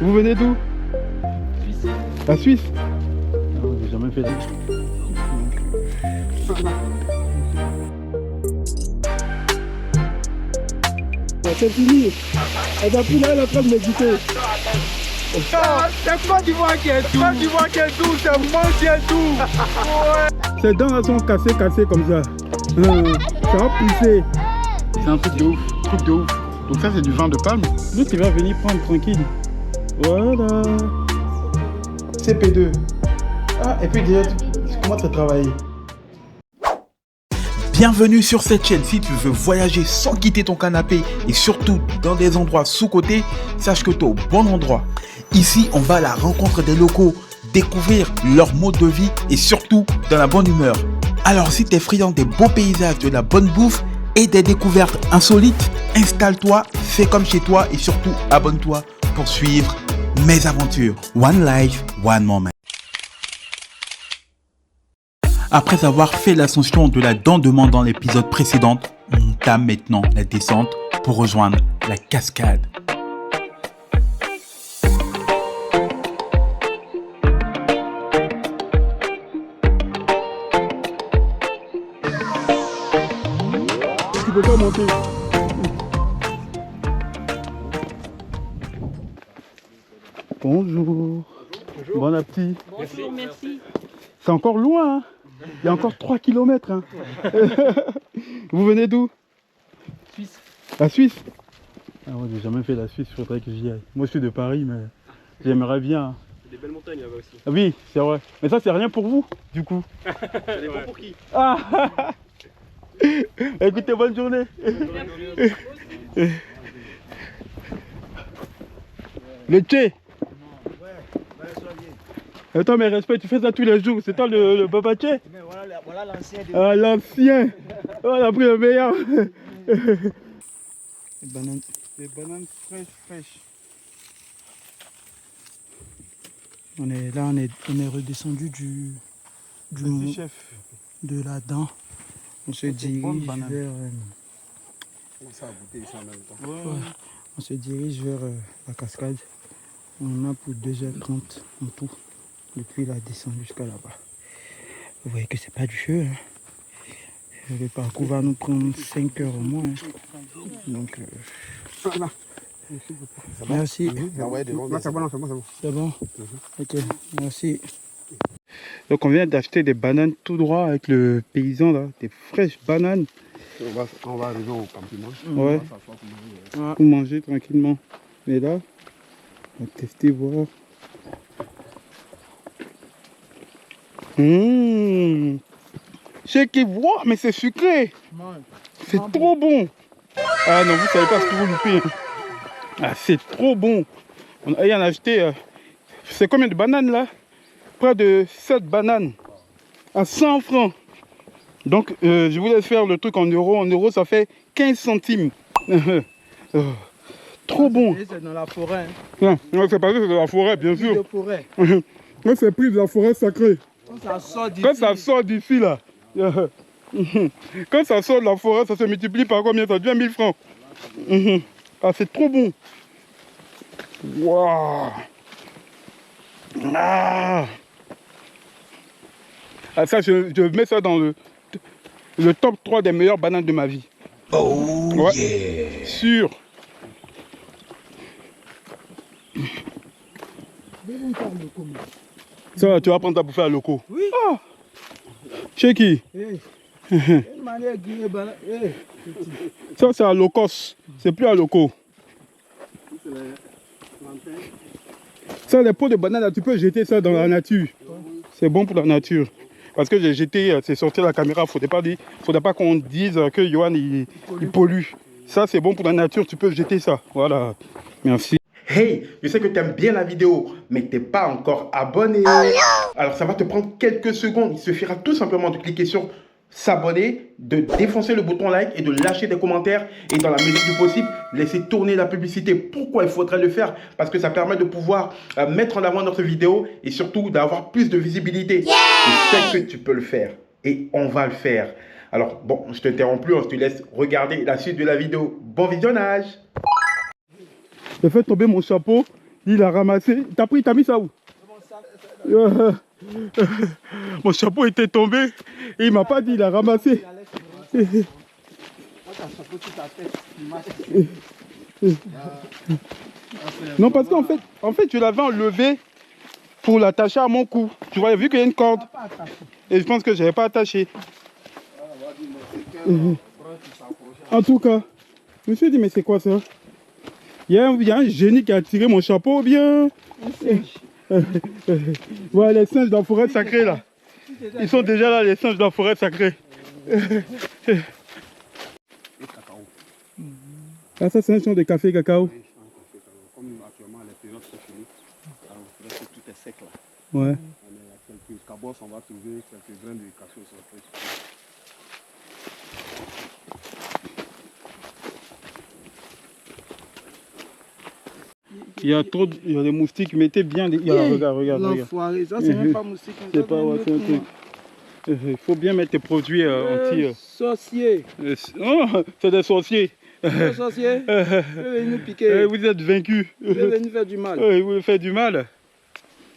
Vous venez d'où? Suisse. La Suisse? Non, j'ai jamais fait ça. C'est fini. Elle a plus là, elle est en train de méditer. C'est pas d'Ivoire qui est tout. Pas d'Ivoire qui est tout, c'est moi qui est tout. Ouais. Ses dents elles sont cassées comme ça. Ça va pousser. C'est un truc de ouf. Truc de ouf. Donc ça c'est du vin de palme. Lui qui va venir prendre tranquille. Voilà. CP2. Ah, et puis déjà, tu commences à travailler. Bienvenue sur cette chaîne. Si tu veux voyager sans quitter ton canapé et surtout dans des endroits sous-cotés, sache que tu es au bon endroit. Ici, on va à la rencontre des locaux, découvrir leur mode de vie et surtout dans la bonne humeur. Alors si tu es friand des beaux paysages, de la bonne bouffe et des découvertes insolites, installe-toi, fais comme chez toi et surtout abonne-toi pour suivre mes aventures. One life, one moment. Après avoir fait l'ascension de la dent de Mande dans l'épisode précédent, on entame maintenant la descente pour rejoindre la cascade. Tu peux pas monter. Bonjour. Bonjour. Bon appétit. Bonjour, merci. C'est encore loin, hein. Il y a encore 3 km. Hein. Vous venez d'où? Suisse. La Suisse? Ah ouais, j'ai jamais fait la Suisse, il faudrait que j'y aille. Moi je suis de Paris, mais j'aimerais bien. Il y a des belles montagnes là-bas aussi. Ah oui, c'est vrai. Mais ça c'est rien pour vous, du coup. Ça dépend pour qui. Ah. Écoutez, bonne journée. Le thé. Attends, mais respect, tu fais ça tous les jours. C'est toi le Baba Tché? Mais voilà l'ancien. Ah, l'ancien. Oh, on a pris le meilleur. Des bananes fraîches. On est là, on est redescendu du mont, chef. de la dent. On se dirige vers. Ça a goûté ça en même temps. Ouais. On se dirige vers la cascade. On a pour 2h30 en tout. Depuis la descente jusqu'à là-bas. Vous voyez que c'est pas du jeu. Hein. Le parcours va nous prendre 5 heures au moins. Hein. Donc. Merci. Ah ouais, devant. C'est bon. C'est bon. Ok, merci. Donc on vient d'acheter des bananes tout droit avec le paysan là, des fraîches bananes. On va arriver au campement. Ouais. Pour manger tranquillement. Mais là, on va tester voir. Chez qui voit, mais c'est sucré. C'est trop bon. Ah non, vous savez pas ce que vous loupez. Ah, c'est trop bon. On a acheté, c'est combien de bananes là? Près de 7 bananes à 100 francs. Donc je voulais faire le truc en euros. En euros, ça fait 15 centimes. Trop bon. C'est dans la forêt. Hein. Non, c'est pas ça, c'est de la forêt, bien sûr. De forêt. Moi, c'est pris de la forêt sacrée. Quand ça sort Quand ça sort d'ici d'ici. là. Quand ça sort de la forêt, ça se multiplie par combien? Ça devient 1000 francs. Ah, c'est trop bon. Waouh. Ah, ça, je mets ça dans le top 3 des meilleures bananes de ma vie. Oh ouais. yeah. Sûr. Ça, tu vas prendre ta bouffée à locaux. Oui. Ah. Chez qui? Ça, c'est à locos. C'est plus à locaux. Ça, les pots de banane, là, tu peux jeter ça dans la nature. C'est bon pour la nature. Parce que j'ai jeté, c'est sorti à la caméra. Faudrait pas qu'on dise que Johan il pollue. Ça, c'est bon pour la nature. Tu peux jeter ça. Voilà. Merci. Hey, je sais que tu aimes bien la vidéo, mais tu n'es pas encore abonné. Alors, ça va te prendre quelques secondes. Il suffira tout simplement de cliquer sur s'abonner, de défoncer le bouton like et de lâcher des commentaires. Et dans la mesure du possible, laisser tourner la publicité. Pourquoi il faudrait le faire? Parce que ça permet de pouvoir mettre en avant notre vidéo et surtout d'avoir plus de visibilité. Je sais que tu peux le faire et on va le faire. Alors, bon, je t'interromps plus, je te laisse regarder la suite de la vidéo. Bon visionnage! J'ai fait tomber mon chapeau Il a ramassé. T'as mis ça où? Mon chapeau était tombé et il m'a pas dit, il a ramassé. Non, parce qu'en fait, je l'avais enlevé pour l'attacher à mon cou. Tu vois, vu qu'il y a une corde. Et je pense que je n'avais pas attaché. En tout cas, je me suis dit, mais c'est quoi ça? Il y a un génie qui a tiré mon chapeau, bien. Voilà, les singes de la forêt sacrée là. Ils sont déjà là, les singes de la forêt sacrée. Ah, ça c'est un champ de café cacao. Comme actuellement les périodes sont finies, tout est sec là. Ouais. On a quelques cabosses, on va trouver quelques grains de café au sol. Il y a trop il y a des moustiques, mettez bien les... regarde. L'enfoiré, ça c'est même pas moustique. C'est pas ouais, c'est un truc. Il faut bien mettre tes produits anti... Sorcier. Oh, c'est des sorciers. Sorcier. Vous venez nous piquer. Vous êtes vaincus. Vous venez nous faire du mal. Vous voulez faire du mal.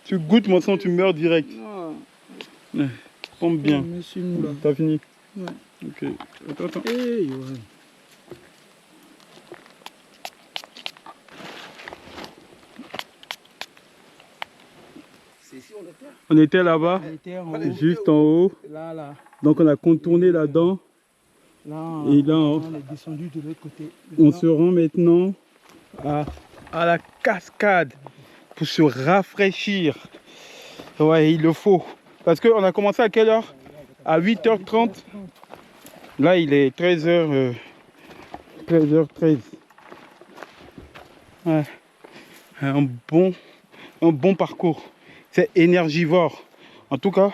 Tu goûtes mon sang, tu meurs direct. Pompe bien. T'as fini? Ouais. Ok. Attends. Hey, ouais. On était là-bas, juste en haut. Là. Donc on a contourné là-dedans. Là, et là, on est descendu de l'autre côté. On se rend maintenant à la cascade pour se rafraîchir. Ouais, il le faut. Parce qu'on a commencé à quelle heure? À 8h30. Là, il est 13h, 13h13. Ouais. Un bon parcours. C'est énergivore. En tout cas,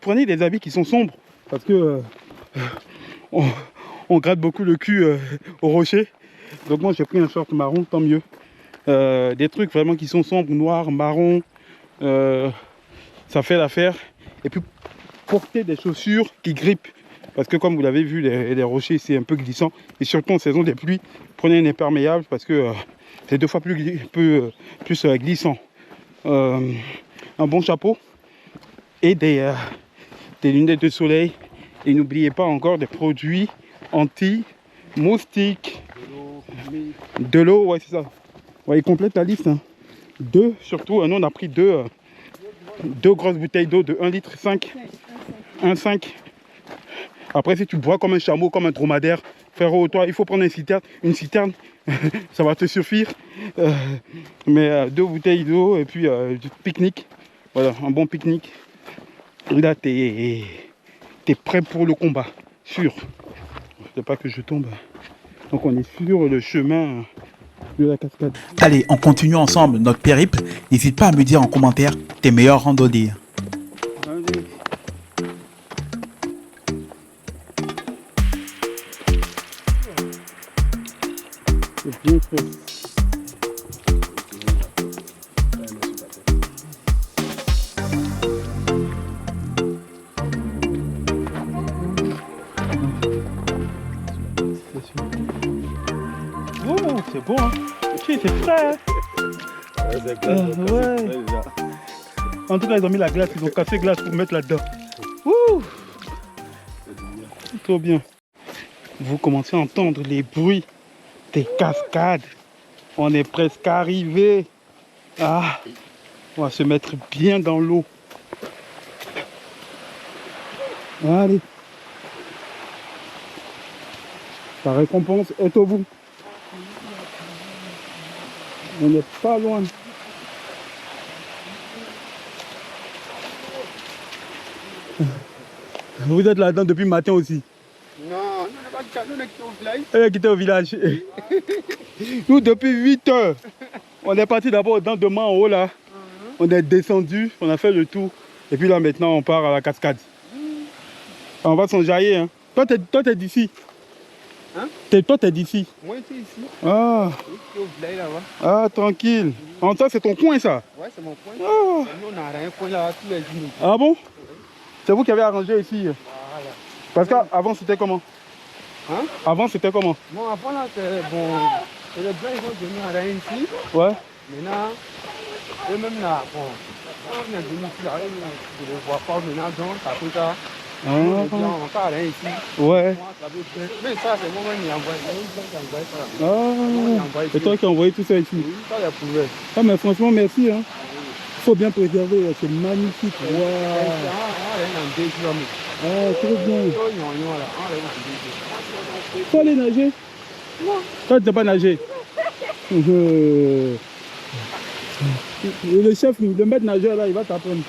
prenez des habits qui sont sombres. Parce que on gratte beaucoup le cul au rocher. Donc moi j'ai pris un short marron, tant mieux. Des trucs vraiment qui sont sombres, noirs, marron. Ça fait l'affaire. Et puis porter des chaussures qui grippent. Parce que comme vous l'avez vu, les rochers c'est un peu glissant. Et surtout en saison des pluies, prenez un imperméable parce que c'est 2 fois plus glissant. Un bon chapeau et des lunettes de soleil. Et n'oubliez pas encore des produits anti-moustiques. De l'eau, ouais c'est ça. Ouais, il complète la liste. Hein. Surtout, nous on a pris deux grosses bouteilles d'eau de 1,5 litre. 1,5. Après si tu bois comme un chameau, comme un dromadaire, frérot, toi il faut prendre une citerne, ça va te suffire. Mais 2 bouteilles d'eau et puis du pique-nique. Voilà, un bon pique-nique. Et là t'es prêt pour le combat, sûr. Je ne pas que je tombe. Donc on est sur le chemin de la cascade. Allez, on continue ensemble notre périple. N'hésite pas à me dire en commentaire tes meilleures randonnées. C'est bien fait. Oh, c'est bon, hein. C'est frais. Ouais. En tout cas, ils ont mis la glace, ils ont cassé glace pour mettre là-dedans. Ouh. Trop bien. Vous commencez à entendre les bruits des cascades. On est presque arrivé. Ah, on va se mettre bien dans l'eau. Allez. La récompense est au bout. On n'est pas loin. Vous êtes là-dedans depuis le matin aussi? Non, nous n'est pas au village. Elle a quitté au village. Nous, depuis 8 heures, on est parti d'abord dans demain en haut là. On est descendu, on a fait le tour. Et puis là maintenant, on part à la cascade. On va s'enjailler. Hein. Toi, t'es d'ici. Hein? Toi, t'es d'ici. Moi, je suis ici. Ah. Je suis au village là-bas. Ah, tranquille. En ça, c'est ton coin ça? Ouais, c'est mon coin. Ah, Nous, on n'a rien coin là tous les jours. ah bon? C'est vous qui avez arrangé ici? Voilà. Parce qu'avant, c'était comment? Hein? Avant, c'était comment? Bon, avant là, c'est bon. Et les blancs, ils vont venir à rien ici. Ouais. Maintenant, eux-mêmes là, bon, on est venu ici, là, je ne les vois pas maintenant, donc ça fait ça. On part rien ici. Ouais. Mais ça, c'est moi-même qui ai envoyé ça. C'est toi qui as envoyé tout ça ici. Oui, ça, les pouvait. Ah, mais franchement, merci. Hein. Faut bien préserver, c'est magnifique. Wow. Ah, très bien. Faut aller nager? Non. Toi, tu n'as pas nagé? Le chef, le maître nageur là, il va t'apprendre.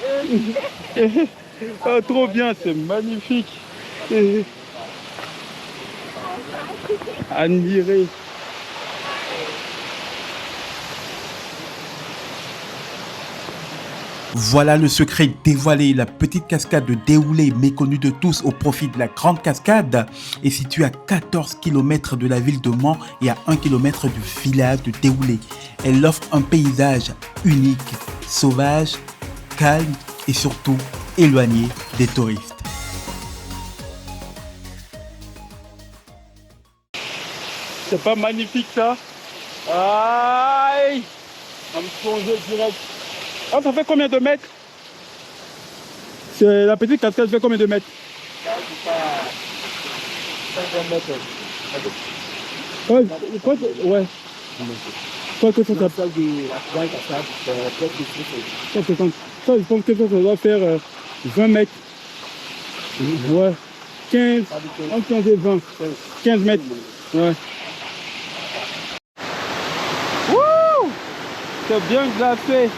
Ah, trop bien, c'est magnifique. Admiré. Voilà le secret dévoilé. La petite cascade de Déoulé, méconnue de tous au profit de la grande cascade, est située à 14 km de la ville de Mans et à 1 km du village de Déoulé. Elle offre un paysage unique, sauvage, calme et surtout éloigné des touristes. C'est pas magnifique ça? Aïe! Ça me plongeait direct. Ah, ça fait combien de mètres? La petite cascade fait combien de mètres? 50 mètres. Ouais. Je crois que ça, La salle de la grande cascade, c'est presque 150. Ça, je pense que ça doit faire 20 mètres. Ouais. 15, entre 15 et 20. 15 mètres. Ouais. Wouh! C'est bien glacé.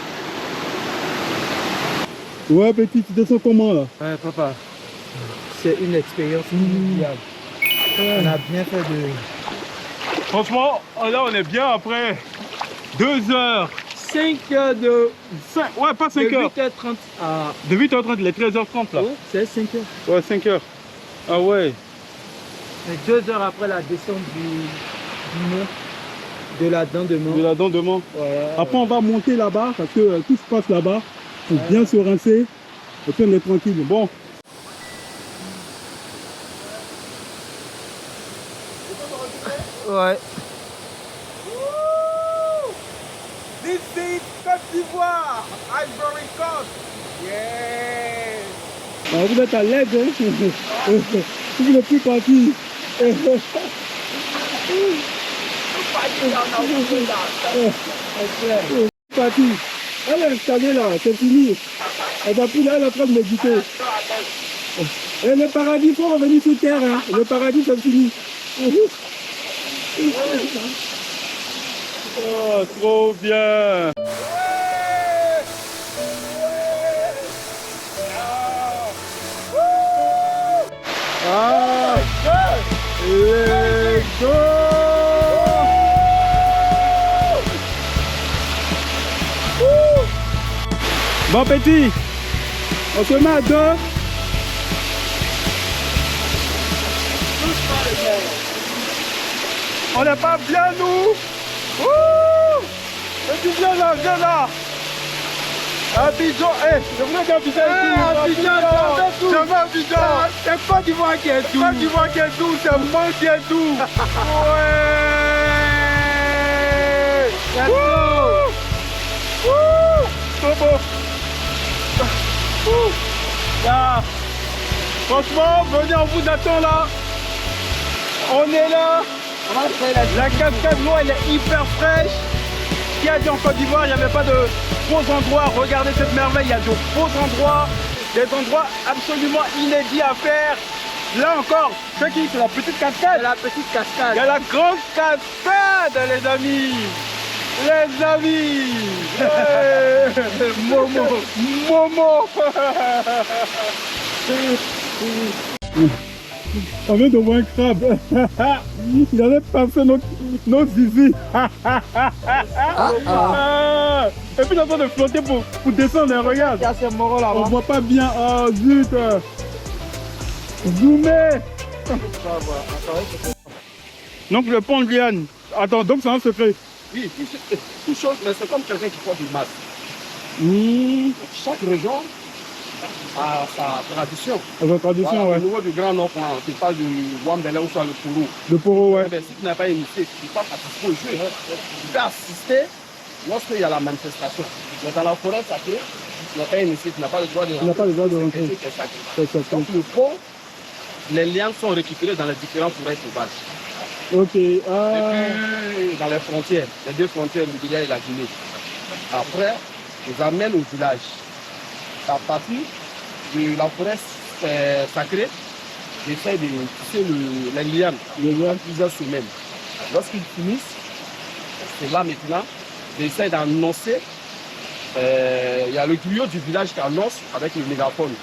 Ouais, petit, tu te sens comment là? Ouais, papa, c'est une expérience inoubliable. On a bien fait de... Franchement, là on est bien après 2 heures. 5 heures de... ouais, pas 5 heures. De 8h30 à... De 8h30, il est 13h30 là. Ouais, c'est 5 heures. Ouais, 5 heures. Ah ouais. C'est 2 heures après la descente du mont, de la dent de Mont. De la dent de Mont. Voilà. Après on va monter là-bas parce que tout se passe là-bas. Pour bien se rincer. Et puis on est tranquille. Bon. Ouais. This is Côte d'Ivoire, Ivory Coast. Yes. Alors, vous êtes à l'aise, hein? Vous n'êtes plus parti. Parti. Elle est installée là, c'est fini. Elle va plus là, elle est en train de méditer. Et le paradis, il faut revenir sur terre. Hein. Le paradis, c'est fini. Oh, trop bien. Ah, let's go. Bon petit, on se met à deux. On n'est pas bien nous. C'est du bien là, viens là. Abidjan, je voulais qu'Abidjan jamais Abidjan. C'est Côte d'Ivoire qui est doux. Côte d'Ivoire qui est doux, c'est Mans qui est doux. Ouais. Trop beau. Là. Franchement, venez, on vous attend là. On est là. La cascade, l'eau elle est hyper fraîche. Qui a dit en Côte d'Ivoire, il n'y avait pas de beaux endroits. Regardez cette merveille, il y a de beaux endroits. Des endroits absolument inédits à faire. Là encore, c'est qui? C'est la petite cascade. La petite cascade. Il y a la grande cascade, les amis. Les amis. Ouais. Momo. Momo. On vient de voir un crabe. Il avait passé notre zizi. Et puis il est en train de flotter pour descendre. Regarde. Il y a ces moraux là-bas. On voit pas bien. Oh zut. Zoomé. Donc le pont de Liane. Attends, donc c'est un secret. Oui, tout chose, mais c'est comme quelqu'un qui porte une masse. Chaque région a sa tradition. La tradition, Voilà, ouais. au niveau du Grand Nord, tu parles du Wambele ou soit le Kourou. Le poro, ouais. Mais si tu n'as pas initié, tu ne peux pas participer au jeu. Tu peux assister lorsqu'il y a la manifestation. Mais dans la forêt sacrée, tu n'as pas initié, tu n'as pas le droit de rentrer. Tu n'as pas le droit de rentrer. C'est sacré. Donc le pont, les liens sont récupérés dans les différentes forêts sauvages. Ok. Et puis, dans les frontières, les deux frontières, le Libéria et la Guinée. Après, ils amènent au village. À partir de la forêt sacrée, j'essaie de tisser les lianes en plusieurs semaines. Lorsqu'ils finissent, c'est là maintenant, j'essaie d'annoncer. Il y a le griot du village qui annonce avec le mégaphone.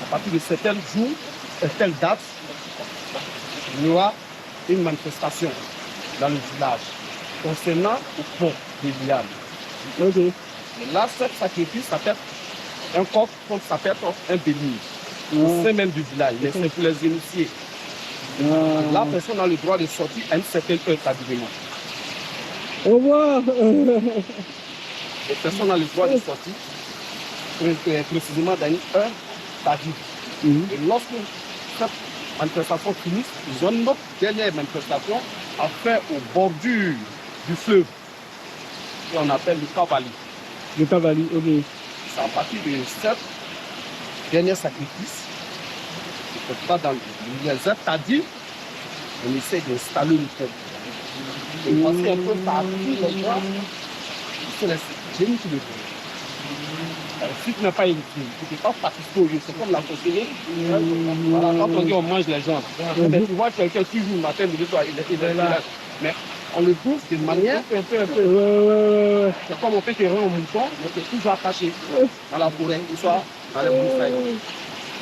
À partir de certains jours, certaines dates, il y aura une manifestation dans le village concernant le pont des lianes. Ok. Et là, ce sacrifice s'appelle un coq, ça s'appelle un bélier. C'est même du village, mais c'est pour les initiés. La personne a le droit de sortir à une certaine heure tardivement. Au revoir. Les personnes ont le droit de sortir précisément dans une heure tardive. Et lorsque cette manifestation finit, ils ont une autre dernière manifestation à faire au bordure du fleuve, qu'on appelle le Cavali. Le Cavali, ok. C'est à partir de cette dernier sacrifice, pas dans les heures tardives, on essaie d'installer le pont. Et voici un peu partout les gens, c'est les génies qui le font. Si tu n'as pas une fille, tu ne peux pas participer au jeu, c'est comme la société. Voilà, quand on dit on mange les gens, mais tu vois quelqu'un qui joue le matin, le soir, il est là. Mais on le pousse d'une manière c'est comme on fait terrain au mouton, mais c'est toujours attaché dans la forêt, ou soit dans les broussailles.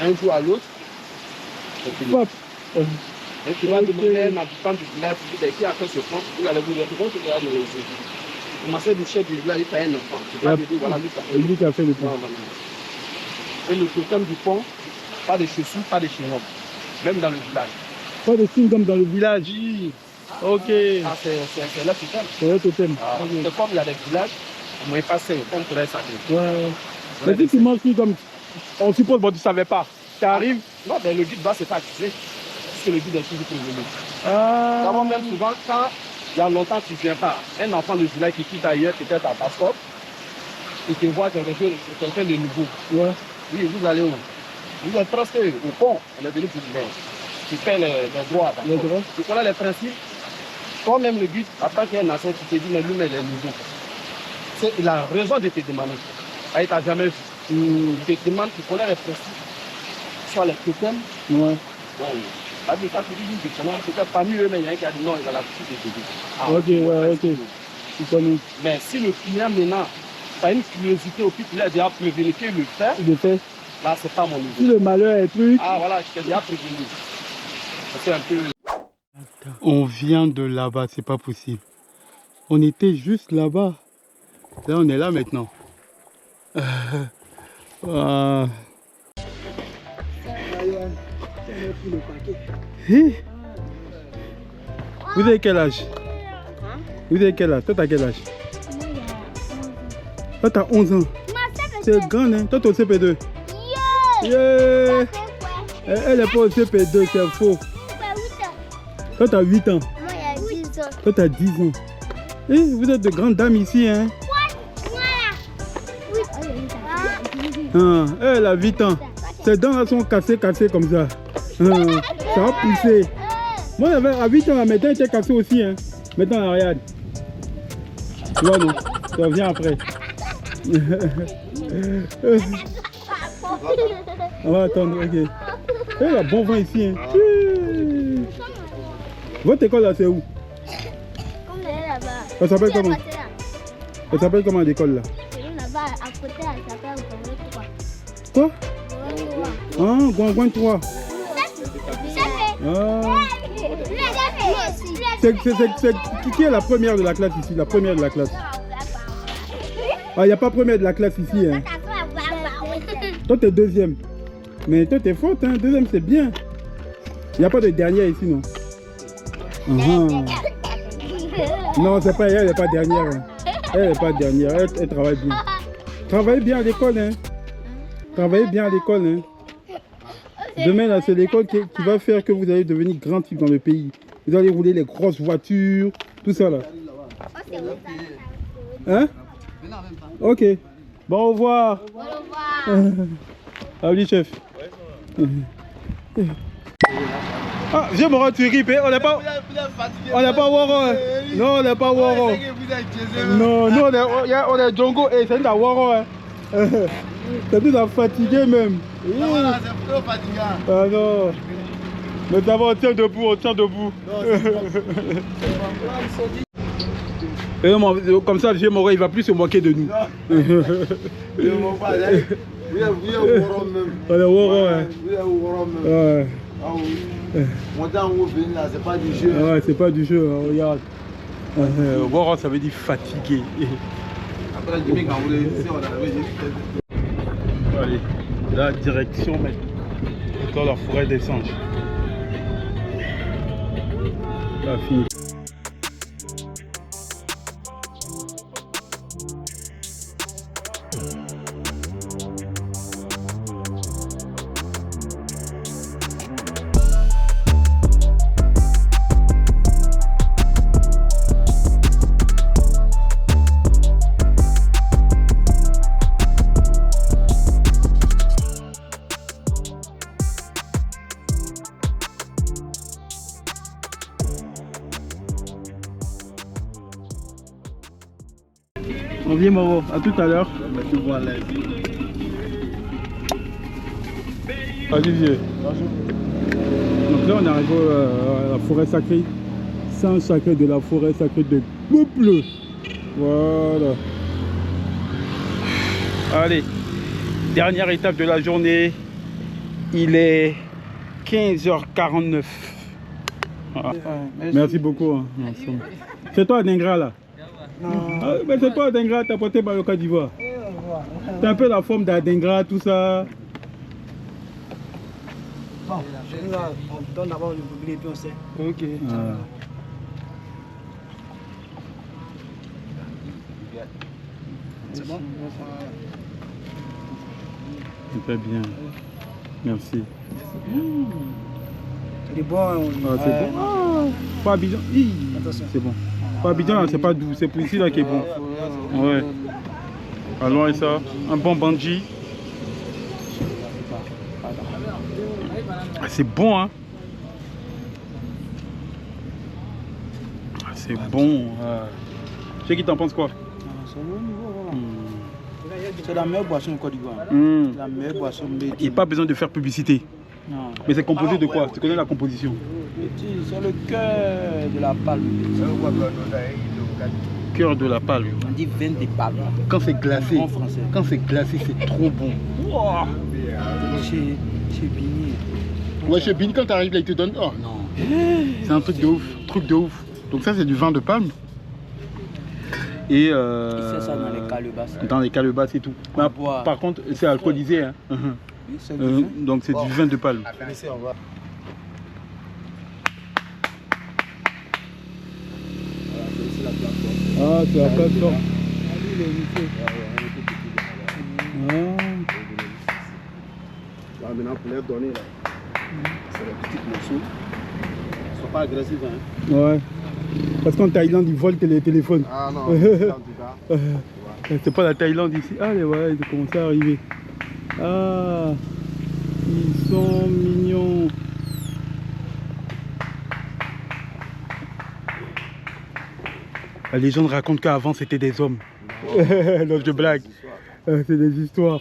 Un jour à l'autre, c'est fini. Et tu vas demander à un habitant du village qui a fait ce point, il a le bout de tout le monde, il a le réussir. Il m'a fait du chef du village, il paye un enfant. Voilà, lui qui a fait le pont. Et le totem du pont, pas de chaussures, pas de chignon, même dans le village. Pas de signe comme dans le village. Ok. Ah, c'est là totem. C'est le totem. C'est comme il y a des villages, on n'est pas seul, comme pour les sacrés. Mais si tu manges comme on suppose, bon, tu ne savais pas. Ça arrive. Non, mais le guide va se faire accuser. Parce que le guide est toujours prévenu. Ah. Même souvent, quand il y a longtemps que tu ne viens pas, un enfant de village qui quitte ailleurs, peut-être à passeport, il te voit quelqu'un de nouveau. Ouais. Oui, vous allez où? Vous êtes presque au pont, on est venu pour le tu fais les droits. Tu connais les principes. Quand même le guide, après qu'il y a un ancien, tu te dis, mais lui, mais il est nouveau. Il a raison de te demander. Il t'a jamais vu. Il te demande, tu connais les principes. Soit les totems. Ouais. Quand tu dis, peut-être parmi eux, mais il y a un qui a dit non, il a la petite de bébé. Ok, ouais, ok. Tu connais. Mais si le client maintenant a une curiosité, au plus il a déjà prévenu qu'il le fait, là, c'est pas mon niveau. Si le malheur est truc. Ah voilà, je t'ai déjà prévenu. C'est un peu. On vient de là-bas, c'est pas possible. On était juste là-bas. Là, on est là maintenant. Vous avez quel âge? Vous avez quel âge? Toi, t'as quel âge? Toi, t'as 11 ans. C'est grand, hein? Toi, t'es au CP2. Yeah! Elle est pas au CP2, c'est faux. Toi, t'as 8 ans. Toi, t'as 10 ans. Eh, vous êtes de grandes dames ici, hein? Elle a 8 ans. Ses dents là sont cassées comme ça. Ça a poussé. Moi, à 8 ans, mes dents étaient cassées aussi, hein? Maintenant, regarde. Tu vois, non? Ça vient après. On va attendre, ok. Il y a bon vent ici, hein? Votre école là, c'est où? Ça s'appelle comment? Ça s'appelle comment l'école là? Quoi? Ah, Gouangouan 3. Qui est la première de la classe ici? La première de la classe. Ah, il n'y a pas première de la classe ici, hein? Toi, t'es deuxième. Mais toi, t'es forte, hein? Deuxième, c'est bien. Il n'y a pas de dernière ici, non? Non, c'est pas elle, elle n'est pas dernière. Hein. Elle n'est pas dernière, elle travaille bien. Travaillez bien à l'école, hein? Travaillez bien à l'école, hein? Demain, là, c'est l'école qui va faire que vous allez devenir grand type dans le pays. Vous allez rouler les grosses voitures, tout ça, là. Hein? Ok. Bon, au revoir. Au revoir. Allez, chef. Ah, j'ai mon tu ripé. On n'est pas. On n'est pas Waro. Non, on n'est pas Waro. Non, nous on est Djongo et c'est un Waro. C'est tout à fatigué même. Voilà, c'est trop fatigant. Ah non. Mais d'abord on tient debout, on tient debout. Et comme ça, j'ai mon il va plus se moquer de nous. Vous êtes Waro même. On est Waro, hein. Vous êtes Waro même. Ouais. Ah oui. Monter en haut, venir là, c'est pas du jeu. Ouais, c'est pas du jeu, hein, regarde. Waro, ça veut dire fatigué. Après, le gimmick, quand vous voulez, on a Allez, la direction maintenant dans la forêt des singes. Là, fini. On vient Moro, à tout à l'heure. Olivier. Donc là on est arrivé à la forêt sacrée. Saint sacré de la forêt sacrée de Bouple. Voilà. Allez, dernière étape de la journée. Il est 15h49. Ah. Merci beaucoup. Hein. C'est toi Dengra là? Ah, mais c'est toi Adengra, t'as porté par le Côte d'Ivoire. T'as un peu la forme d'Adengra, tout ça. Bon, on donne d'abord le public et puis on sait. Ok. Ah. C'est bon? Très bien. Merci. C'est bon. Ah, c'est bon. Ah, pas Abidjan. Attention. C'est bon. Pas Abidjan, c'est pas doux. C'est pour ici là qui est bon. Ouais. Allons et ça. Un bon bandji. Ah, c'est bon, hein. Ah, c'est bon. Tu sais qui t'en pense quoi? C'est au niveau, voilà. C'est la meilleure boisson au Côte d'Ivoire. La meilleure boisson. Il n'y a pas besoin de faire publicité. Non. Mais c'est composé de quoi? Tu connais la composition? C'est le cœur de la palme. Cœur de la palme. On dit veine de palme. Quand c'est glacé, En français. quand c'est glacé, c'est trop bon. Wow. Chez Bini. Ouais, chez Bini, quand tu arrives là, il te donne. Oh non. C'est un truc de ouf. Truc de ouf. Donc ça, c'est du vin de palme. Et Il fait ça dans les calebasses. dans les calebasses et tout. On Mais boit. par contre, c'est alcoolisé. Hein. Oui, c'est du vin. Donc c'est du vin de palme. Ah, c'est la plateforme. Maintenant, pour les donner, c'est des petites morceaux. Ils ne sont pas agressifs. Hein. Ouais. Parce qu'en Thaïlande, ils volent les téléphones. Ah non, en tout cas. C'est pas la Thaïlande ici. Allez, voilà, ils ont commencé à arriver. Ah, ils sont mignons. La légende raconte qu'avant c'était des hommes. Non, je blague. C'est des histoires.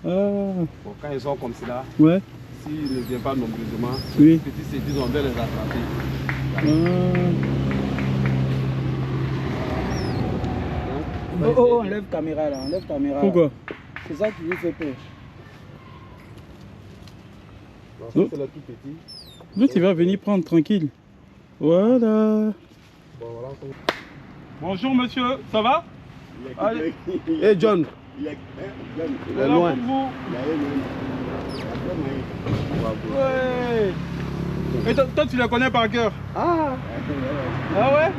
Ah. Bon, quand ils sont comme cela, Ouais. s'ils ne viennent pas nombreusement, Oui. les petits se disent on va les attraper. Oh, oh, enlève caméra là, enlève caméra. Pourquoi? C'est ça qui lui fait peur. Donc, Oh. ça, c'est le tout petit. L'autre il va venir prendre tranquille. Voilà. Bon, voilà. Bonjour monsieur, ça va? Allez. Hey John, Il est est là loin. pour vous. Ouais. Et toi tu la connais par cœur? Ah, Ah ouais?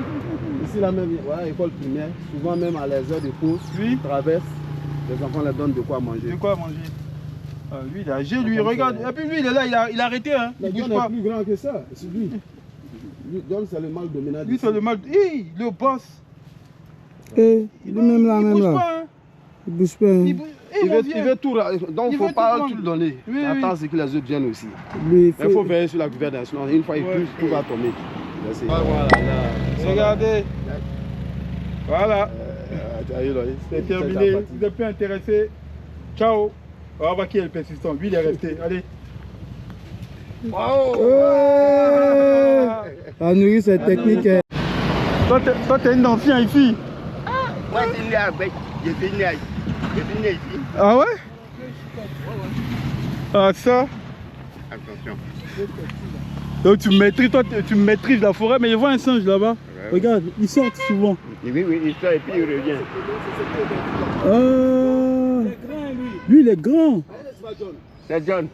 ici la même, voilà, école primaire, souvent même à les heures de pause, Oui. ils traversent, les enfants leur donnent de quoi manger. C'est quoi à manger? Ah, lui il est âgé, lui regarde. Et puis lui il est là, il a arrêté hein. Mais Il bouge John pas. est plus grand que ça, c'est lui. John c'est le mal de ménage. Lui c'est le mal. Hi, le boss. Eh, il est même là, Il même bouge là. pas, hein. Il bouge pas. Hein. Il veut tout, donc il Il ne faut veut pas tout tout le donner. Oui, Attends, c'est que les autres viennent aussi. Lui, Il faut veiller sur la gouvernance. Sinon, une fois il Ouais. bouge, tout va tomber. Merci. Voilà, regardez. Voilà, c'est terminé. Vous n'êtes plus intéressé. Ciao. On va voir qui est le persistant. Lui, il est resté. Allez. Wow. Ouais. La nourrice, c'est technique. Hein. Toi, t'es un ancien ici. Moi, je suis né avec. Je suis né ici. Ah ouais? Ah ça. Attention. Donc tu maîtrises la forêt, mais je vois un singe là-bas. Regarde, ils sortent souvent. Oui, il sort et puis il revient. Ah. Lui, il est grand. C'est John.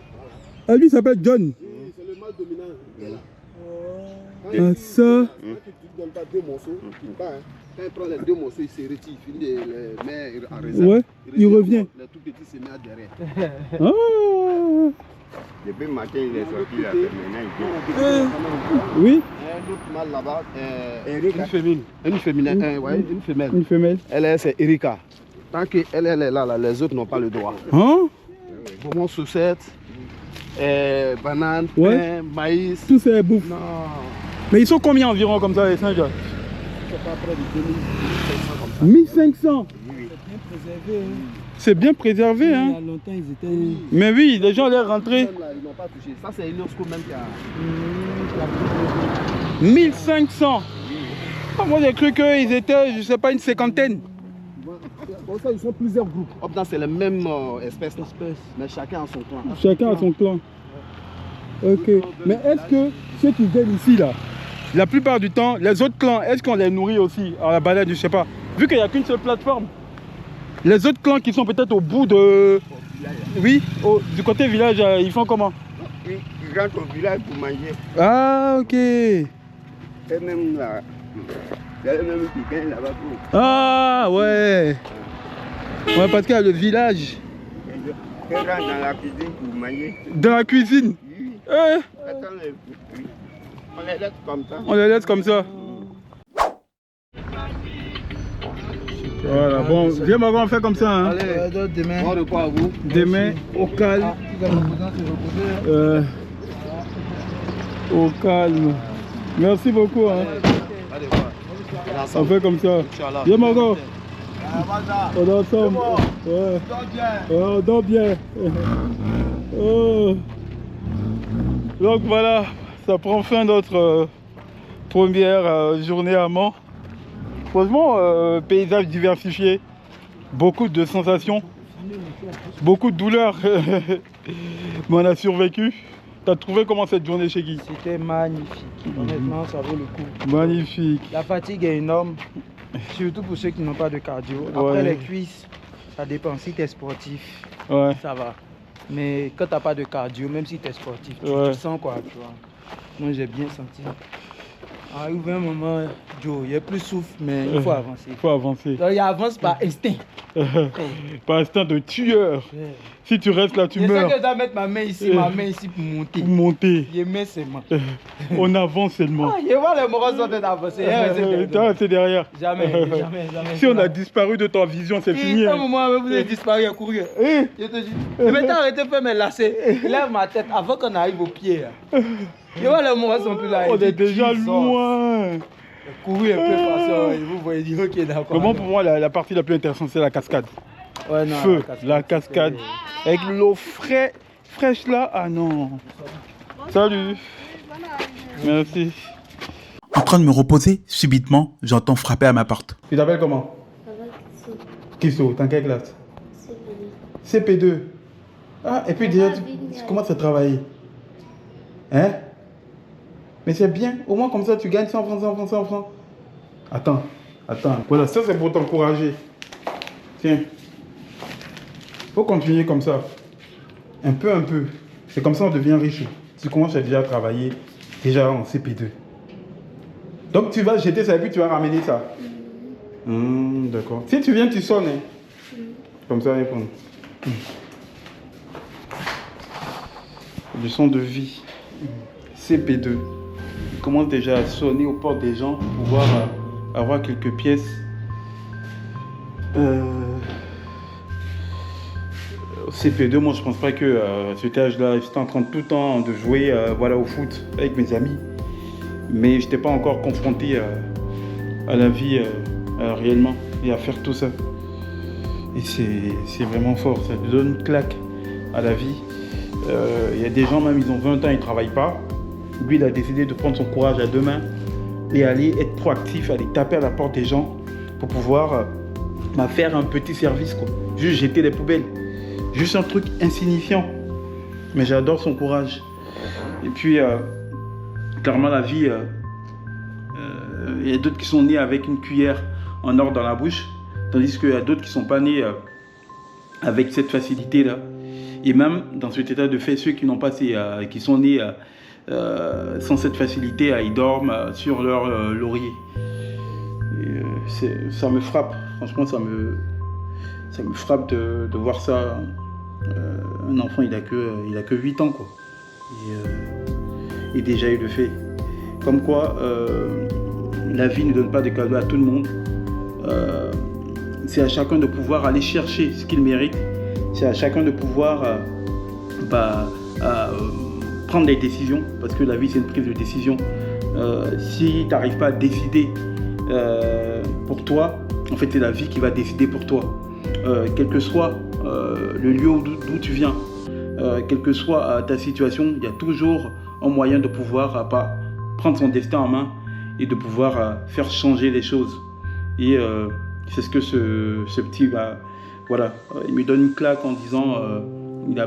Ah, lui, il s'appelle John. C'est le mâle dominant. Ah, ça. Tu ne donnes pas deux morceaux, il bat. Hein. Quand il prend les deux morceaux, il se retire, il finit les met en réserve. Ouais, il revient. Les tout petits se mettent derrière. Ah. Depuis le matin, il est sorti là. Maintenant, il Oui, Un autre mâle là-bas, une fémine. Une fémine, ouais, une femelle. une femelle. Elle, c'est Erika. Tant qu'elle est là, les autres n'ont pas le droit. Hein? Bonbons, sucettes, bananes, Ouais. pain, maïs. Tout ça est bouffe. Non, Mais ils sont combien environ comme ça, les singes? c'est pas près de 2500 comme ça. 1500. C'est bien préservé, Il y hein? a longtemps, ils étaient. Mais oui, les gens allaient rentrer. Même là, ils n'ont pas touché. Ça, c'est UNESCO même qui a. 1500. Ah, moi, j'ai cru qu'ils étaient, je sais pas, une cinquantaine. Comme ça, ils sont plusieurs groupes. Hop, là, c'est la même espèce. Mais chacun a son clan. Chacun a son clan. Ok. Mais est-ce que ceux qui viennent ici, là, la plupart du temps, les autres clans, est-ce qu'on les nourrit aussi à la balade, je sais pas? Vu qu'il n'y a qu'une seule plateforme. Les autres clans qui sont peut-être au bout de... Oui, du côté village, ils font comment? Il rentre au village pour manger. Ah, ok. Et même là, c'est même qui gagne là-bas pour. Ah, ouais. Ouais, parce qu'il y a le village. Il rentre dans la cuisine pour manger. Dans la cuisine. Oui. Eh, Attends, on les laisse comme ça. on les laisse comme ça. Voilà, bon, viens, Margot, on fait comme ça. Hein. Allez, Demain. bon repas à vous. Demain, au calme. Au calme. Merci beaucoup. Hein. Allez, voilà. On fait comme ça. Inch'Allah. Viens, Margot. On est ensemble. Ouais. On dort bien. Oh. Donc voilà, ça prend fin notre première journée à Mans. Franchement, paysage diversifié, beaucoup de sensations, beaucoup de douleurs, mais on a survécu. T'as trouvé comment cette journée chez Guy? C'était magnifique. Honnêtement, ça vaut le coup. Magnifique. La fatigue est énorme, surtout pour ceux qui n'ont pas de cardio. Après Ouais. les cuisses, ça dépend. Si tu es sportif, Ouais. ça va. Mais quand tu n'as pas de cardio, même si tu es sportif, tu sens quoi, tu vois. Moi, j'ai bien senti. Arrive un moment, Joe, il n'y a plus souffle, mais il faut avancer. Il faut avancer. Donc, il avance par instinct. Par instinct de tueur. Si tu restes là, tu Je sais meurs. que je dois mettre ma main ici pour monter. Pour monter. Je mets seulement. On avance seulement. Je vois les moraux sont avancés. Toi, c'est derrière. Jamais, jamais. Si on a disparu de ta vision, c'est fini. À un Hein. moment, vous avez disparu à courir. Eh, Je te dis. Je m'étais arrêté de faire mes lacets. Lève ma tête avant qu'on arrive au pied. là. Je vois les moraux sont plus là. on Il est dit, déjà Jesus. loin. Courir un peu de façon. Et vous voyez dire, ok, d'accord. Comment pour moi, la partie la plus intéressante, c'est la cascade. Ouais, non, Feu, la cascade. Avec l'eau fraîche là. Ah non. Salut. Merci. En train de me reposer, subitement, j'entends frapper à ma porte. Tu t'appelles comment? Kisso, t'es en quelle classe? CP2. Ah, et puis déjà, tu commences à travailler. Hein? Mais c'est bien. Au moins, comme ça, tu gagnes 100 francs, 100 francs, 100 francs. Attends. Voilà, ça, c'est pour t'encourager. Tiens. Faut continuer comme ça. Un peu. C'est comme ça on devient riche. Tu commences à déjà travailler, déjà en CP2. Donc tu vas jeter ça et puis tu vas ramener ça. D'accord. Si tu viens, tu sonnes. Hein. Comme ça, répondre. Leçon de vie. CP2. Il commence déjà à sonner aux portes des gens pour pouvoir avoir quelques pièces Au CP2, moi je pense pas que à cet âge-là, j'étais en train de tout le temps de jouer voilà, au foot avec mes amis. Mais je n'étais pas encore confronté à la vie réellement et à faire tout ça. Et c'est vraiment fort, ça te donne une claque à la vie. Il y a des gens, même ils ont 20 ans, ils ne travaillent pas. Lui, il a décidé de prendre son courage à deux mains et aller être proactif, aller taper à la porte des gens pour pouvoir faire un petit service, quoi. Juste jeter les poubelles. Juste un truc insignifiant. Mais j'adore son courage. Et puis, clairement, la vie, il y a d'autres qui sont nés avec une cuillère en or dans la bouche, tandis qu'il y a d'autres qui ne sont pas nés avec cette facilité-là. Et même dans cet état de fait, ceux qui n'ont pas qui sont nés sans cette facilité, ils dorment sur leur laurier. Et, ça me frappe, franchement, ça me frappe de voir ça. Un enfant, il a que 8 ans, quoi. Et déjà, il le fait. Comme quoi, la vie ne donne pas de cadeaux à tout le monde. C'est à chacun de pouvoir aller chercher ce qu'il mérite. C'est à chacun de pouvoir prendre des décisions, parce que la vie, c'est une prise de décision. Si tu n'arrives pas à décider pour toi, en fait, c'est la vie qui va décider pour toi. Quel que soit le lieu d'où tu viens, quelle que soit ta situation, il y a toujours un moyen de pouvoir prendre son destin en main et de pouvoir faire changer les choses. Et c'est ce que ce petit, voilà, il me donne une claque en disant il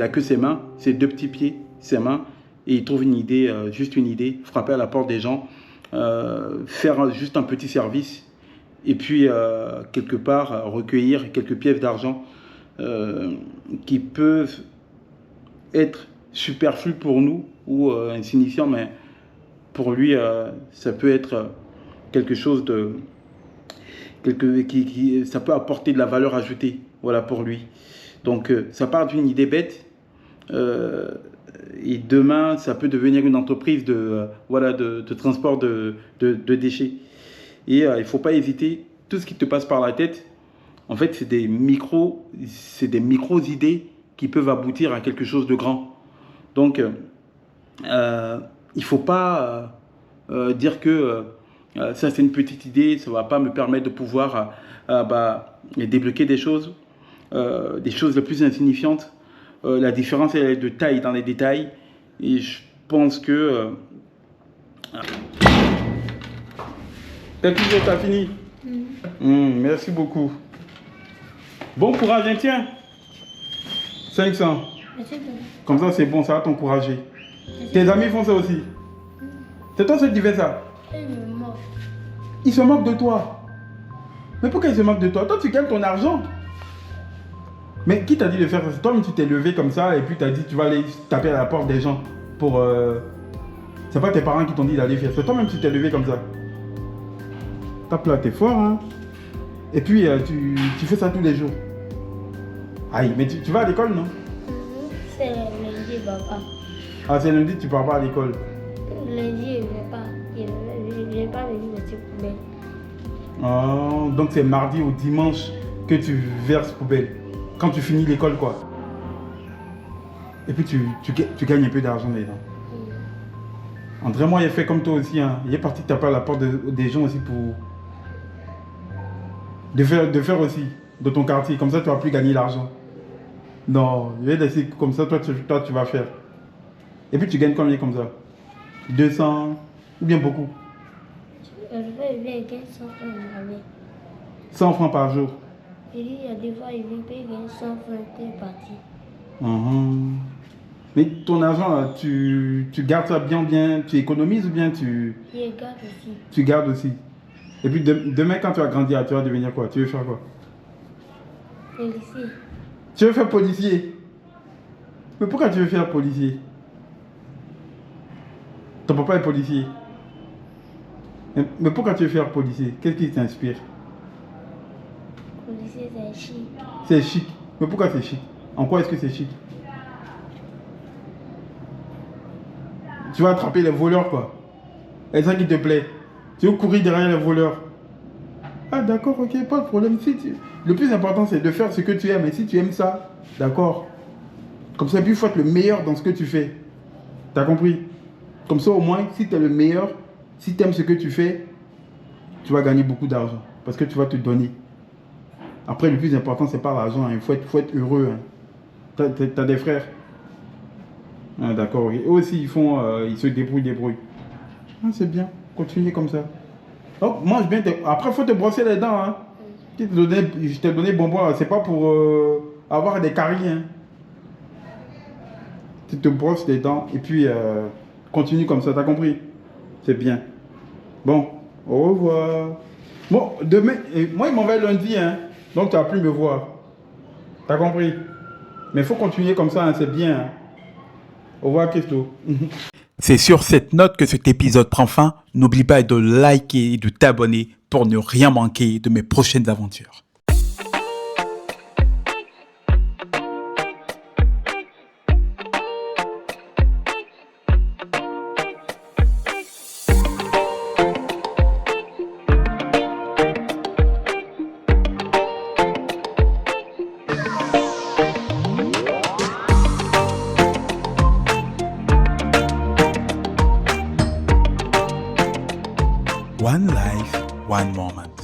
a que ses mains, ses deux petits pieds, ses mains, et il trouve une idée, juste une idée, frapper à la porte des gens, faire juste un petit service, et puis quelque part recueillir quelques pièces d'argent qui peuvent être superflues pour nous ou insignifiants, mais pour lui ça peut être quelque chose de ça peut apporter de la valeur ajoutée, voilà, pour lui. Donc ça part d'une idée bête et demain ça peut devenir une entreprise de transport de déchets. Et il ne faut pas hésiter, tout ce qui te passe par la tête, en fait, c'est des micros idées qui peuvent aboutir à quelque chose de grand. Donc, il ne faut pas dire que ça, c'est une petite idée, ça ne va pas me permettre de pouvoir débloquer des choses les plus insignifiantes. La différence, elle est de taille dans les détails. Et je pense que... T'as fini? Merci beaucoup. Bon courage, hein, tiens. 500. Comme ça, c'est bon, ça va t'encourager. Tes amis font ça aussi. C'est toi seul qui fais ça? Ils se moquent de toi. Mais pourquoi ils se moquent de toi? Toi, tu gagnes ton argent. Mais qui t'a dit de faire ça? Toi-même, tu t'es levé comme ça et puis tu as dit tu vas aller taper à la porte des gens pour... C'est pas tes parents qui t'ont dit d'aller faire ça. Toi-même, tu t'es levé comme ça. Tape là, t'es fort, hein. Et puis, tu fais ça tous les jours. Aïe, mais tu vas à l'école, non? C'est lundi, papa. Ah, c'est lundi, tu pars pas à l'école. Lundi, je ne vais pas. Je vais pas venir mettre poubelle. Oh, donc c'est mardi ou dimanche que tu verses poubelle. Quand tu finis l'école, quoi. Et puis tu gagnes un peu d'argent dedans. André, moi, il a fait comme toi aussi, hein. Il est parti taper à la porte des gens aussi pour... De faire aussi, de ton quartier. Comme ça, tu vas plus gagner l'argent. Non, je vais laisser comme ça, toi, tu vas faire. Et puis, tu gagnes combien comme ça? 200 ou bien beaucoup? Je vais gagner 100 francs par année. 100 francs par jour? Il y a des fois, il vient payer 100 francs pour partir. Mais ton argent, là, tu gardes ça bien, tu économises ou bien tu... Je garde aussi. Tu gardes aussi. Et puis demain, quand tu vas grandir, tu vas devenir quoi? Tu veux faire quoi? Policier. Tu veux faire policier? Mais pourquoi tu veux faire policier? Ton papa est policier. Mais pourquoi tu veux faire policier? Qu'est-ce qui t'inspire? Policier, c'est chic. C'est chic. Mais pourquoi c'est chic? En quoi est-ce que c'est chic? Tu vas attraper les voleurs, quoi. C'est ça qui te plaît. Tu veux courir derrière les voleurs. Ah, d'accord, ok, pas de problème. Le plus important, c'est de faire ce que tu aimes. Et si tu aimes ça, d'accord. Comme ça, puis il faut être le meilleur dans ce que tu fais. T'as compris? Comme ça, au moins, si tu es le meilleur, si tu aimes ce que tu fais, tu vas gagner beaucoup d'argent. Parce que tu vas te donner. Après, le plus important, c'est pas l'argent. Hein. Il faut être heureux. Hein. T'as des frères? Ah, d'accord, ok. Eux aussi, ils se débrouillent. Ah, c'est bien. Continuez comme ça. Donc, mange bien. Après, il faut te brosser les dents. Hein. Je t'ai donné bonbon. C'est pas pour avoir des caries. Hein. Tu te brosses les dents et puis continue comme ça. T'as compris? C'est bien. Bon, au revoir. Bon, demain, moi, il m'en va lundi. Hein. Donc, tu vas plus me voir. T'as compris? Mais il faut continuer comme ça. Hein. C'est bien. Hein. Au revoir, Christo. C'est sur cette note que cet épisode prend fin. N'oublie pas de liker et de t'abonner pour ne rien manquer de mes prochaines aventures. One life, one moment.